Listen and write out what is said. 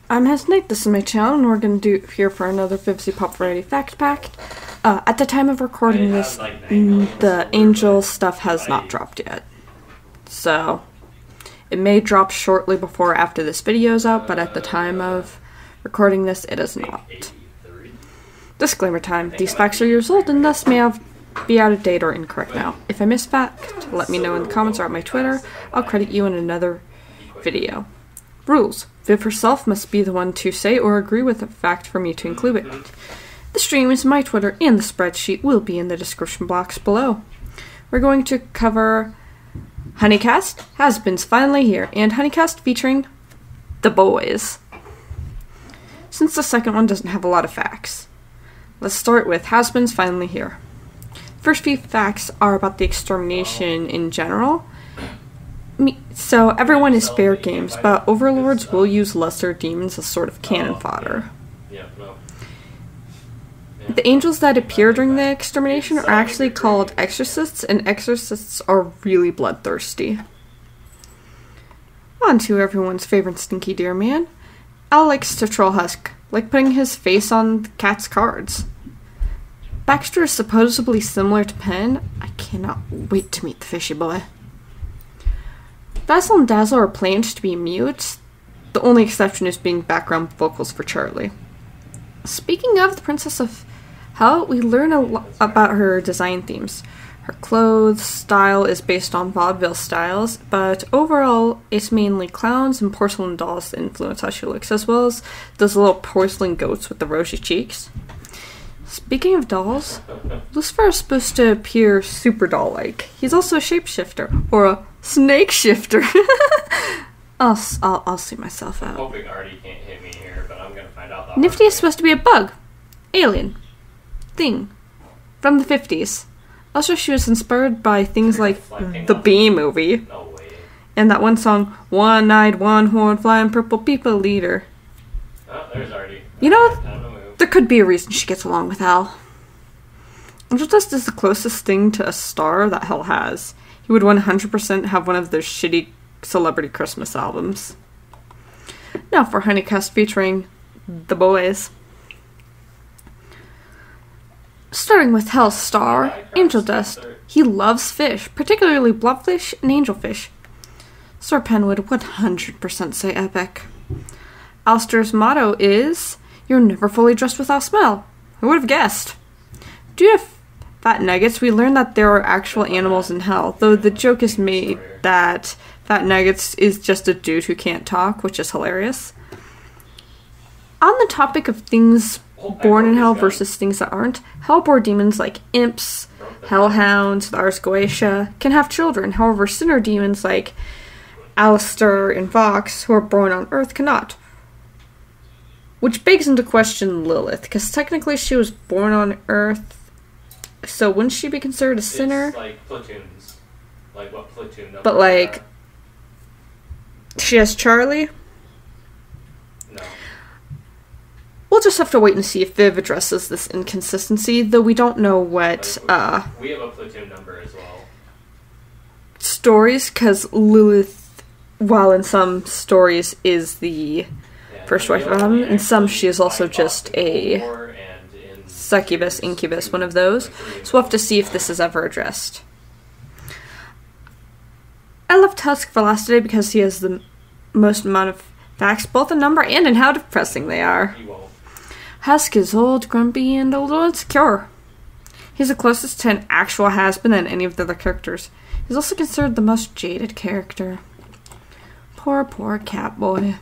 I'm Hasnate, this is my channel, and we're going to do here for another Vivziepop Variety Fact Pack. At the time of recording this, the Angel stuff has not dropped yet. So, it may drop shortly before or after this video is out, but at the time of recording this, it is not. Disclaimer time, these facts are years old and thus may be out of date or incorrect now. If I miss fact, let me know in the comments or on my Twitter. I'll credit you in another video. Rules. Viv herself must be the one to say or agree with a fact for me to include it. The stream is my Twitter and the spreadsheet will be in the description box below. We're going to cover Honeycast, Has-Beens Finally Here, and Honeycast featuring The Boys. Since the second one doesn't have a lot of facts. Let's start with Has-Beens Finally Here. First few facts are about the extermination in general. So everyone is fair games, but overlords will use lesser demons as sort of cannon fodder. The angels that appear during the extermination are actually called exorcists, and exorcists are really bloodthirsty. On to everyone's favorite stinky deer man. Al likes to troll Husk, like putting his face on the cat's cards. Baxter is supposedly similar to Penn. I cannot wait to meet the fishy boy. Basil and Dazzle are planned to be mute. The only exception is being background vocals for Charlie. Speaking of the Princess of Hell, we learn a lot about her design themes. Her clothes style is based on vaudeville styles, but overall it's mainly clowns and porcelain dolls that influence how she looks, as well as those little porcelain goats with the rosy cheeks. Speaking of dolls, Lucifer is supposed to appear super doll-like. He's also a shapeshifter, or a snake shifter. I'll see myself out. I'm hoping Artie can't hit me here, but I'm gonna find out. Nifty is supposed to be a bug, alien, thing, from the 50s. Also, she was inspired by things like the Bee Movie, and that one song, "One-eyed, one-horned, flying purple people eater." Oh, there's Artie. You know, there could be a reason she gets along with Hal. Angel Dust is the closest thing to a star that Hal has. He would 100% have one of those shitty celebrity Christmas albums. Now for Honeycast featuring The Boys. Starting with Hal's star, Angel Dust. He loves fish, particularly blobfish and angelfish. Sir Penn would 100% say epic. Alistair's motto is, "You're never fully dressed without smell." Who would have guessed? Due to fat nuggets, we learn that there are actual animals in hell, though the joke is made that fat nuggets is just a dude who can't talk, which is hilarious. On the topic of things born in hell versus things that aren't, hell-born demons like imps, hellhounds, Lars Goetia can have children. However, sinner demons like Alistair and Vox, who are born on Earth, cannot. Which begs into question Lilith, because technically she was born on Earth, so wouldn't she be considered a sinner? It's like platoons. Like what platoon? But like, she has Charlie? No. We'll just have to wait and see if Viv addresses this inconsistency, though we don't know what, we have a platoon number as well. Stories, because Lilith, while in some stories is the first wife of Adam, in some she is also just a succubus, incubus, one of those. So we'll have to see if this is ever addressed. I left Husk for last today because he has the most amount of facts, both in number and in how depressing they are. Husk is old, grumpy, and a little insecure. He's the closest to an actual has-been than any of the other characters. He's also considered the most jaded character. Poor, poor cat boy.